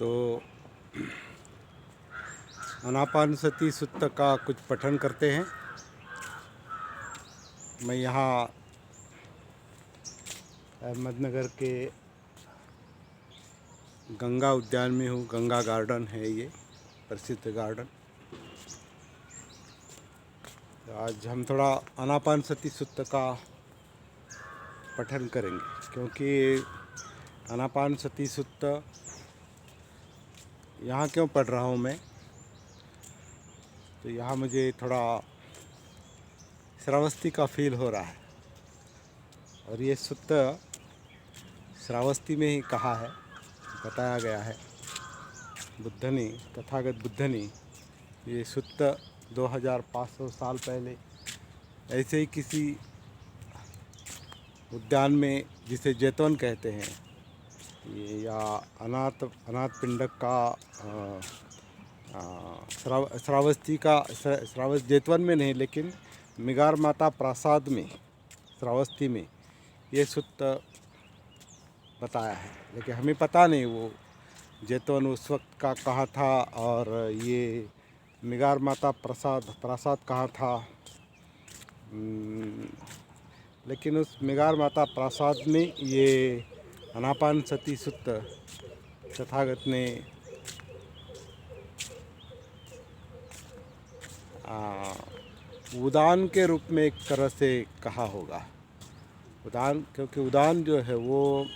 तो आनापानसति सुत्त का कुछ पठन करते हैं। मैं यहाँ अहमदनगर के गंगा उद्यान में हूँ। गंगा गार्डन है ये प्रसिद्ध गार्डन। तो आज हम थोड़ा आनापानसति सुत्त का पठन करेंगे, क्योंकि आनापानसति सुत्त यहाँ क्यों पढ़ रहा हूँ मैं, तो यहाँ मुझे थोड़ा श्रावस्ती का फील हो रहा है। और ये सुत्त श्रावस्ती में ही कहा है, बताया गया है बुद्ध ने, तथागत बुद्ध ने। ये सुत्त 2500 साल पहले ऐसे ही किसी उद्यान में, जिसे जैतवन कहते हैं, ये या अनाथ पिंडक का श्रावस्ती का जैतवन में नहीं, लेकिन मिगार माता प्रासाद में श्रावस्ती में ये सुत्त बताया है। लेकिन हमें पता नहीं वो जैतवन उस वक्त का कहाँ था और ये मिगार माता प्रासाद कहाँ था। लेकिन उस मिगार माता प्रासाद में ये आनापानसति सुत्त तथागत ने उदान के रूप में एक तरह से कहा होगा। उदान, क्योंकि उदान जो है वो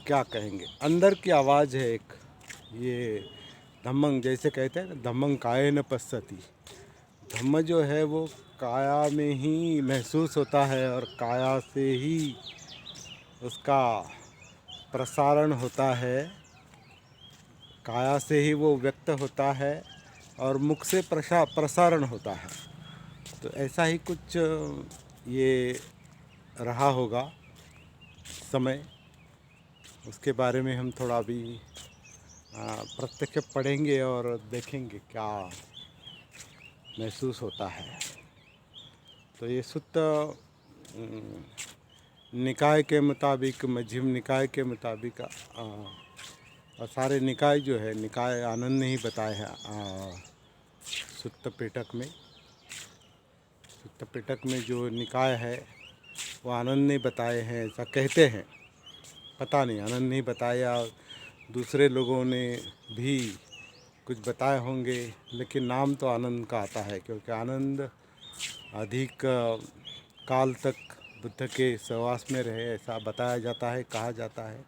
क्या कहेंगे, अंदर की आवाज़ है एक। ये धम्मं जैसे कहते हैं ना, धम्मं कायेन पश्यति। धम्म जो है वो काया में ही महसूस होता है और काया से ही उसका प्रसारण होता है, काया से ही वो व्यक्त होता है और मुख से प्रसारण होता है। तो ऐसा ही कुछ ये रहा होगा समय। उसके बारे में हम थोड़ा अभी प्रत्यक्ष पढ़ेंगे और देखेंगे क्या महसूस होता है। तो ये सुत्त निकाय के मुताबिक, मध्यम निकाय के मुताबिक, और सारे निकाय जो है, निकाय आनंद ने ही बताए हैं। सुत्त पिटक में जो निकाय है वो आनंद ने बताए हैं, ऐसा कहते हैं। पता नहीं, आनंद ने ही बताया, दूसरे लोगों ने भी कुछ बताए होंगे, लेकिन नाम तो आनंद का आता है, क्योंकि आनंद अधिक काल तक बुद्ध के सहवास में रहे, ऐसा बताया जाता है, कहा जाता है।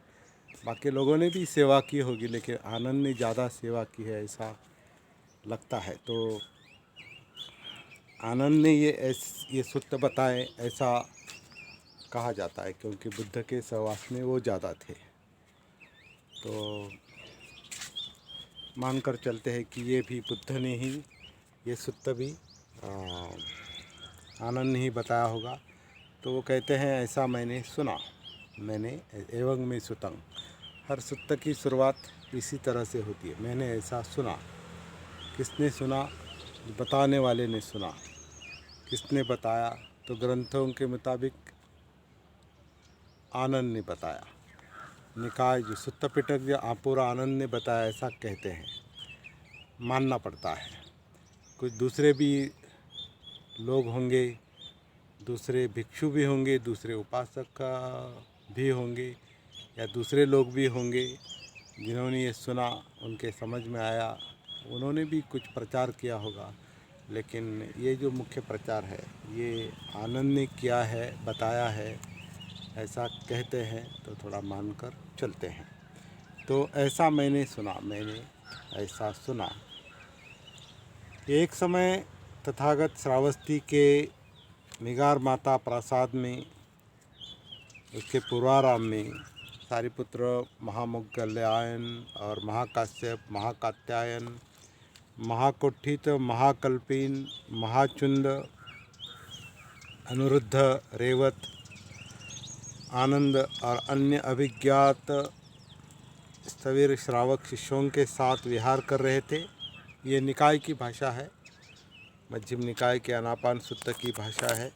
बाकी लोगों ने भी सेवा की होगी, लेकिन आनंद ने ज़्यादा सेवा की है, ऐसा लगता है। तो आनंद ने ये सुत्त बताए, ऐसा कहा जाता है, क्योंकि बुद्ध के सहवास में वो ज़्यादा थे। तो मानकर चलते हैं कि ये भी बुद्ध ने ही, ये सुत्त भी आनंद ने ही बताया होगा। तो वो कहते हैं, ऐसा मैंने सुना, मैंने एवं में सुतंग। हर सुत्त की शुरुआत इसी तरह से होती है, मैंने ऐसा सुना। किसने सुना? बताने वाले ने सुना। किसने बताया? तो ग्रंथों के मुताबिक आनंद ने बताया। निकाय जो सुत्त पिटक जो पूरा आनंद ने बताया, ऐसा कहते हैं, मानना पड़ता है। कुछ दूसरे भी लोग होंगे, दूसरे भिक्षु भी होंगे, दूसरे उपासक भी होंगे, या दूसरे लोग भी होंगे जिन्होंने ये सुना, उनके समझ में आया, उन्होंने भी कुछ प्रचार किया होगा। लेकिन ये जो मुख्य प्रचार है ये आनंद ने किया है, बताया है, ऐसा कहते हैं। तो थोड़ा मानकर चलते हैं। तो ऐसा मैंने सुना, मैंने ऐसा सुना। एक समय तथागत श्रावस्ती के मिगार माता प्रासाद में, उसके पूर्वाराम में सारिपुत्र, महामौगल्यायन और महाकाश्यप, महाकात्यायन, महाकोठित, महाकल्पिन, महाचुंद, अनुरुद्ध, रेवत, आनंद और अन्य अभिज्ञात स्थविर श्रावक शिष्यों के साथ विहार कर रहे थे। ये निकाय की भाषा है, मध्यम निकाय के आनापान सुत्त की भाषा है।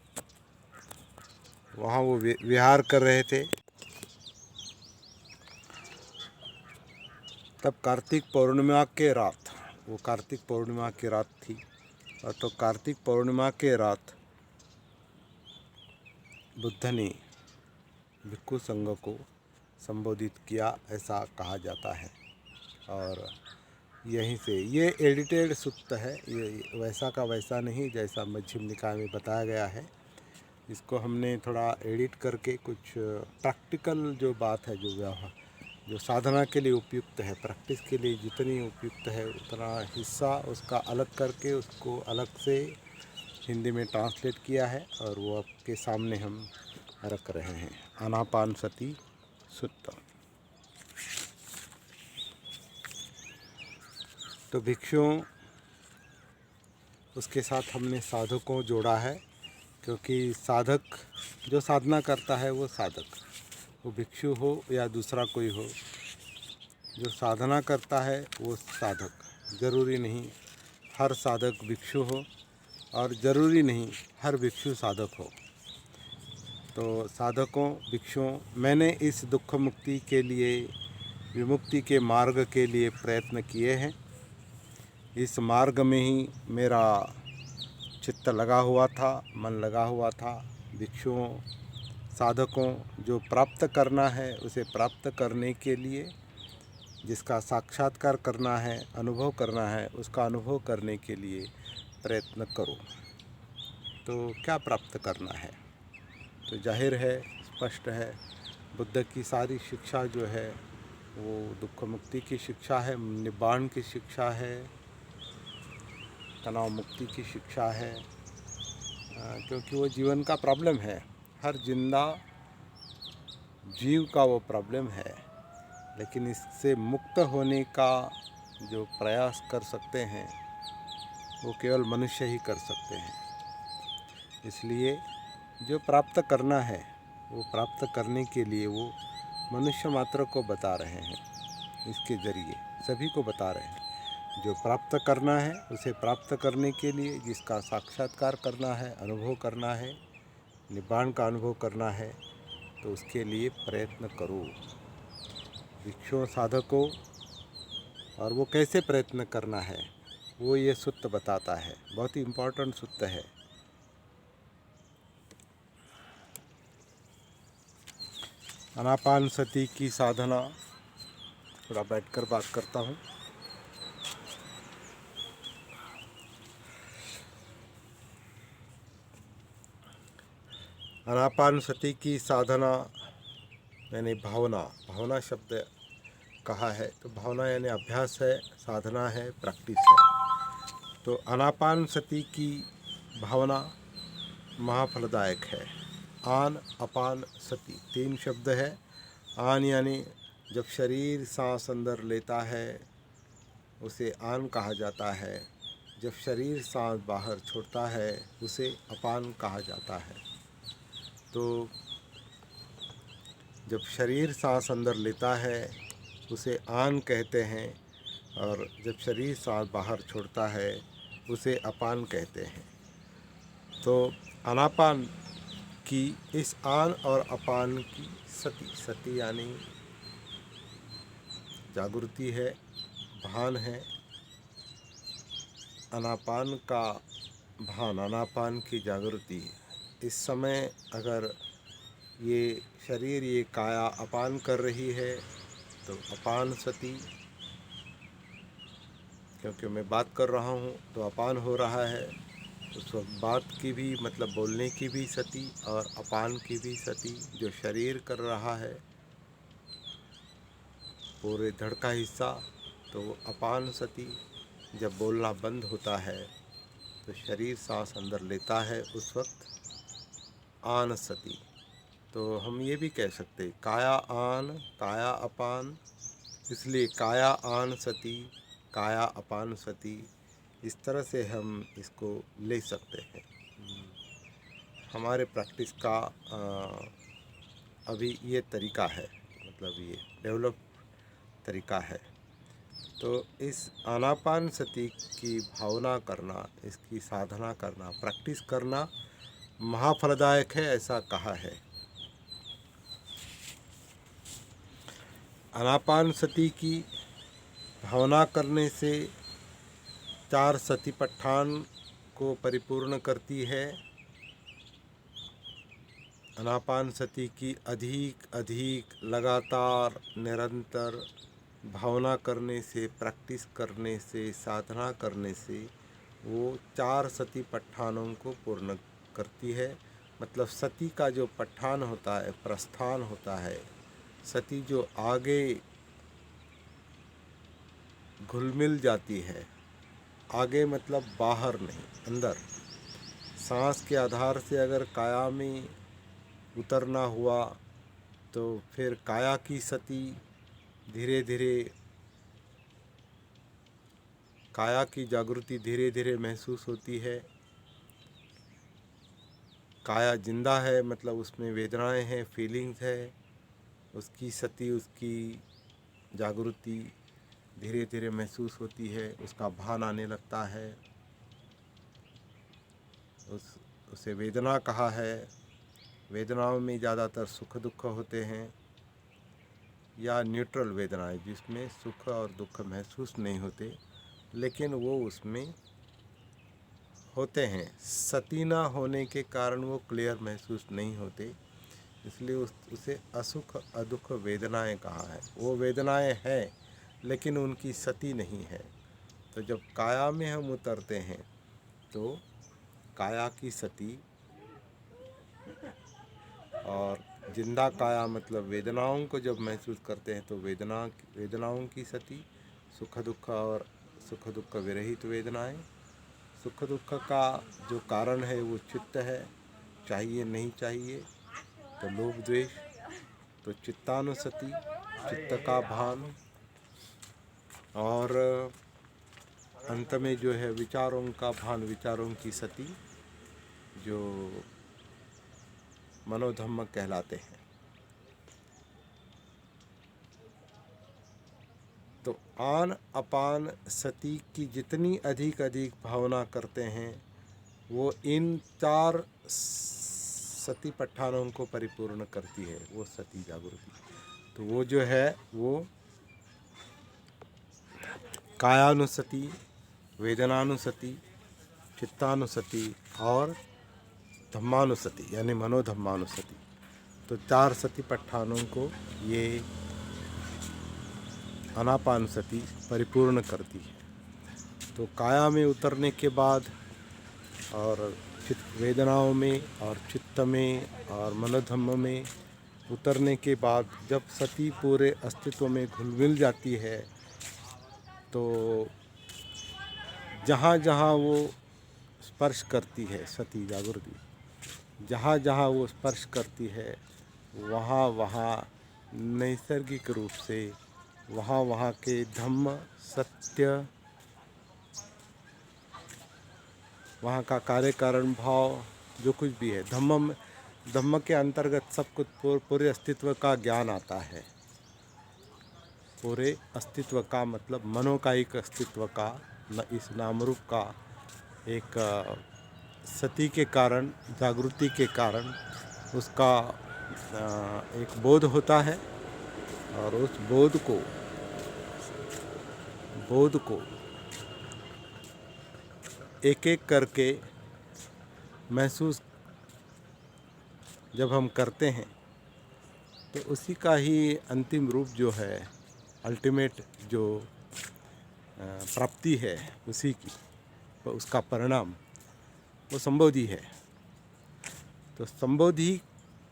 वहाँ वो विहार कर रहे थे। तब कार्तिक पूर्णिमा के रात, वो कार्तिक पूर्णिमा की रात थी, और तो कार्तिक पूर्णिमा के रात बुद्ध ने भिक्षु संघ को संबोधित किया, ऐसा कहा जाता है। और यहीं से ये एडिटेड सूत्र है, ये वैसा का वैसा नहीं जैसा मध्यम निकाय में बताया गया है। इसको हमने थोड़ा एडिट करके कुछ प्रैक्टिकल जो बात है, जो व्यवहार, जो साधना के लिए उपयुक्त है, प्रैक्टिस के लिए जितनी उपयुक्त है उतना हिस्सा उसका अलग करके उसको अलग से हिंदी में ट्रांसलेट किया है, और वो आपके सामने हम रख रहे हैं। आनापानसति सूत्र। तो भिक्षुओं, उसके साथ हमने साधक को जोड़ा है, क्योंकि साधक जो साधना करता है वो साधक, वो भिक्षु हो या दूसरा कोई हो, जो साधना करता है वो साधक। ज़रूरी नहीं हर साधक भिक्षु हो, और ज़रूरी नहीं हर भिक्षु साधक हो। तो साधकों, भिक्षुओं, मैंने इस दुख मुक्ति के लिए, विमुक्ति के मार्ग के लिए प्रयत्न किए हैं। इस मार्ग में ही मेरा चित्त लगा हुआ था, मन लगा हुआ था। भिक्षुओं, साधकों, जो प्राप्त करना है उसे प्राप्त करने के लिए, जिसका साक्षात्कार करना है, अनुभव करना है, उसका अनुभव करने के लिए प्रयत्न करो। तो क्या प्राप्त करना है? तो जाहिर है, स्पष्ट है, बुद्ध की सारी शिक्षा जो है वो दुख मुक्ति की शिक्षा है, निब्बाण की शिक्षा है, तनाव मुक्ति की शिक्षा है, क्योंकि वो जीवन का प्रॉब्लम है। हर जिंदा जीव का वो प्रॉब्लम है, लेकिन इससे मुक्त होने का जो प्रयास कर सकते हैं वो केवल मनुष्य ही कर सकते हैं। इसलिए जो प्राप्त करना है वो प्राप्त करने के लिए वो मनुष्य मात्र को बता रहे हैं, इसके ज़रिए सभी को बता रहे हैं। जो प्राप्त करना है उसे प्राप्त करने के लिए, जिसका साक्षात्कार करना है, अनुभव करना है, निब्बाण का अनुभव करना है, तो उसके लिए प्रयत्न करो भिक्षुओं, साधकों। और वो कैसे प्रयत्न करना है वो ये सूत्र बताता है, बहुत ही इम्पोर्टेंट सूत्र है। आनापानसति की साधना, थोड़ा बैठकर बात करता हूँ। आनापानसति की साधना यानी भावना, भावना शब्द कहा है, तो भावना यानी अभ्यास है, साधना है, प्रैक्टिस है। तो आनापानसति की भावना महाफलदायक है। आन, अपान, सति, 3 शब्द है। आन यानी जब शरीर सांस अंदर लेता है उसे आन कहा जाता है, जब शरीर सांस बाहर छोड़ता है उसे अपान कहा जाता है। तो जब शरीर सांस अंदर लेता है उसे आन कहते हैं, और जब शरीर सांस बाहर छोड़ता है उसे अपान कहते हैं। तो आनापान की इस आन और अपान की सति, सति यानी जागृति है, भान है। आनापान का भान, आनापान की जागृति। इस समय अगर ये शरीर, ये काया अपान कर रही है तो अपान सति, क्योंकि मैं बात कर रहा हूँ तो अपान हो रहा है, उस वक्त बात की भी मतलब बोलने की भी सति और अपान की भी सति। जो शरीर कर रहा है पूरे धड़ का हिस्सा, तो वो अपान सति। जब बोलना बंद होता है तो शरीर सांस अंदर लेता है, उस वक्त आन सति। तो हम ये भी कह सकते हैं काया आन, काया अपान, इसलिए काया आन सति, काया अपान सति, इस तरह से हम इसको ले सकते हैं। हमारे प्रैक्टिस का अभी ये तरीका है, मतलब ये डेवलप तरीका है। तो इस आनापान सति की भावना करना, इसकी साधना करना, प्रैक्टिस करना महाफलदायक है, ऐसा कहा है। आनापान सति की भावना करने से 4 सतिपट्ठान को परिपूर्ण करती है। आनापान सति की अधिक अधिक लगातार निरंतर भावना करने से, प्रैक्टिस करने से, साधना करने से वो 4 सतिपट्ठानों को पूर्ण करती है। मतलब सती का जो पट्ठान होता है, प्रस्थान होता है, सती जो आगे घुल मिल जाती है, आगे मतलब बाहर नहीं, अंदर। सांस के आधार से अगर काया में उतरना हुआ तो फिर काया की सती धीरे धीरे, काया की जागृति धीरे धीरे महसूस होती है। काया जिंदा है, मतलब उसमें वेदनाएं हैं, फीलिंग्स है, उसकी सती, उसकी जागृति धीरे धीरे महसूस होती है, उसका भान आने लगता है। उसे वेदना कहा है। वेदनाओं में ज़्यादातर सुख दुख होते हैं, या न्यूट्रल वेदनाएं जिसमें सुख और दुख महसूस नहीं होते, लेकिन वो उसमें होते हैं। सती ना होने के कारण वो क्लियर महसूस नहीं होते, इसलिए उसे असुख अदुख वेदनाएं कहा है। वो वेदनाएं हैं लेकिन उनकी सती नहीं है। तो जब काया में हम उतरते हैं तो काया की सती, और जिंदा काया मतलब वेदनाओं को जब महसूस करते हैं तो वेदनाओं की सती, सुख दुख और सुख दुख विरहित वेदनाएं। सुख दुख का जो कारण है वो चित्त है, चाहिए नहीं चाहिए, तो लोभ द्वेष, तो चित्तानुसति, चित्त का भान। और अंत में जो है विचारों का भान, विचारों की सती, जो मनोधम्म कहलाते हैं। तो आन अपान सती की जितनी अधिक अधिक भावना करते हैं वो इन 4 सतिपट्ठानों को परिपूर्ण करती है, वो सती जागृति। तो वो जो है वो कायानुसति, वेदनानुसति, चित्तानुसति और धम्मानुसति यानी मनोधम्मानुसति। तो 4 सतिपट्ठानों को ये आनापानसति परिपूर्ण करती है। तो काया में उतरने के बाद और वेदनाओं में और चित्त में और मनोधम्म में उतरने के बाद जब सती पूरे अस्तित्व में घुल मिल जाती है तो जहाँ जहाँ वो स्पर्श करती है, सती जागृति जहाँ जहाँ वो स्पर्श करती है वहाँ वहाँ नैसर्गिक रूप से वहाँ वहाँ के धम्म, सत्य, वहाँ का कार्य कारण भाव जो कुछ भी है, धम्म के अंतर्गत सब कुछ पूरे अस्तित्व का ज्ञान आता है। पूरे अस्तित्व का मतलब मनोकायिक अस्तित्व का, इस नाम रूप का एक सती के कारण, जागृति के कारण उसका एक बोध होता है। और उस बोध को एक एक करके महसूस जब हम करते हैं तो उसी का ही अंतिम रूप जो है, अल्टीमेट जो प्राप्ति है उसी की, तो उसका परिणाम वो संबोधि है। तो संबोधि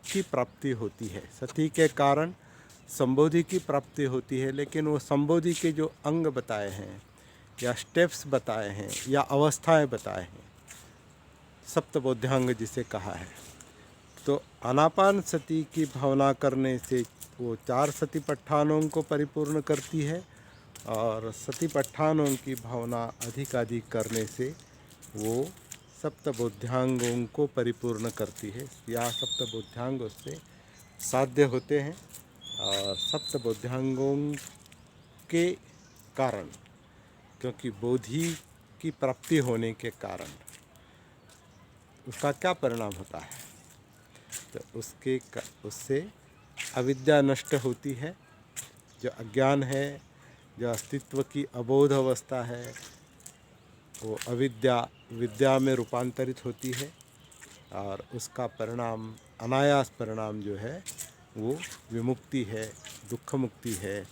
की प्राप्ति होती है, सती के कारण संबोधि की प्राप्ति होती है। लेकिन वो संबोधि के जो अंग बताए हैं या स्टेप्स बताए हैं या अवस्थाएं बताए हैं, सप्तबोध्यांग जिसे कहा है, तो आनापान सती की भावना करने से वो 4 सतिपट्ठानों को परिपूर्ण करती है। और सतिपट्ठानों की भावना अधिकाधिक करने से वो सप्तबोध्यांगों को परिपूर्ण करती है, या सप्तबोध्यांग उससे साध्य होते हैं। और सप्तबोध्यांगों के कारण, क्योंकि बोधि की प्राप्ति होने के कारण उसका क्या परिणाम होता है, तो उससे अविद्या नष्ट होती है, जो अज्ञान है, जो अस्तित्व की अबोध अवस्था है वो अविद्या विद्या में रूपांतरित होती है और उसका परिणाम अनायास परिणाम जो है वो विमुक्ति है, दुख मुक्ति है।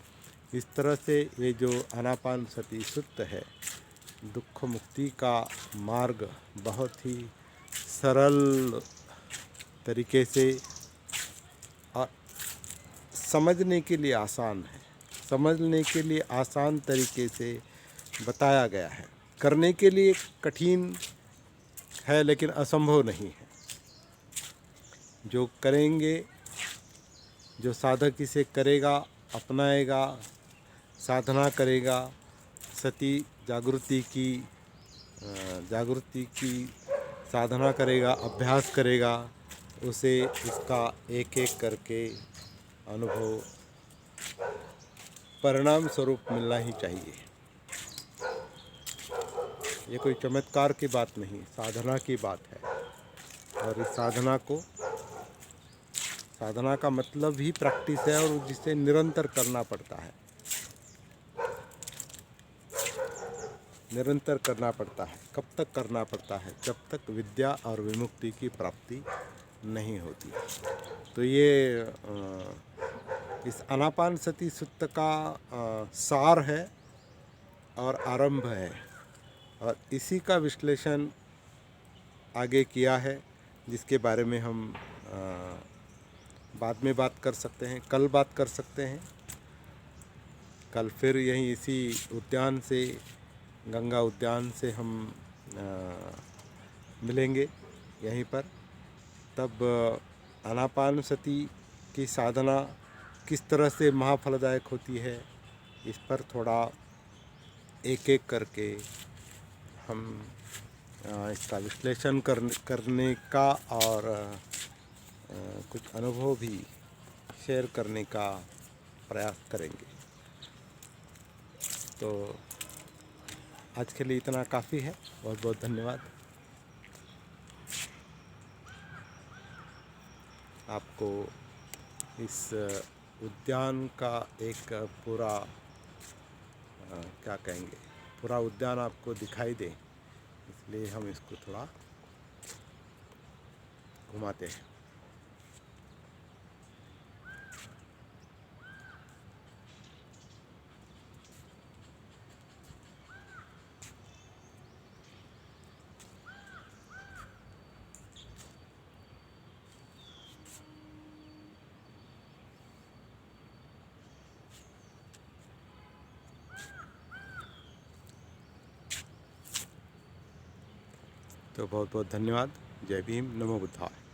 इस तरह से ये जो आनापानसति सुत्त है, दुख मुक्ति का मार्ग बहुत ही सरल तरीके से और समझने के लिए आसान है, समझने के लिए आसान तरीके से बताया गया है। करने के लिए कठिन है लेकिन असंभव नहीं है। जो करेंगे, जो साधक इसे करेगा, अपनाएगा, साधना करेगा, सती जागृति की साधना करेगा, अभ्यास करेगा, उसे इसका एक एक करके अनुभव परिणाम स्वरूप मिलना ही चाहिए। ये कोई चमत्कार की बात नहीं, साधना की बात है। और इस साधना का मतलब ही प्रैक्टिस है और जिसे निरंतर करना पड़ता है, निरंतर करना पड़ता है। कब तक करना पड़ता है? जब तक विद्या और विमुक्ति की प्राप्ति नहीं होती। तो ये इस आनापानसति सुत्त का सार है और आरंभ है, और इसी का विश्लेषण आगे किया है, जिसके बारे में हम बाद में बात कर सकते हैं, कल बात कर सकते हैं। कल फिर यहीं इसी उद्यान से, गंगा उद्यान से हम मिलेंगे यहीं पर। तब आनापानसति की साधना किस तरह से महाफलदायक होती है, इस पर थोड़ा एक एक करके हम इसका विश्लेषण करने का और कुछ अनुभव भी शेयर करने का प्रयास करेंगे। तो आज के लिए इतना काफ़ी है। बहुत बहुत धन्यवाद। आपको इस उद्यान का एक पूरा क्या कहेंगे, पूरा उद्यान आपको दिखाई दे, इसलिए हम इसको थोड़ा घुमाते हैं। तो बहुत बहुत धन्यवाद। जय भीम, नमो बुद्धाय।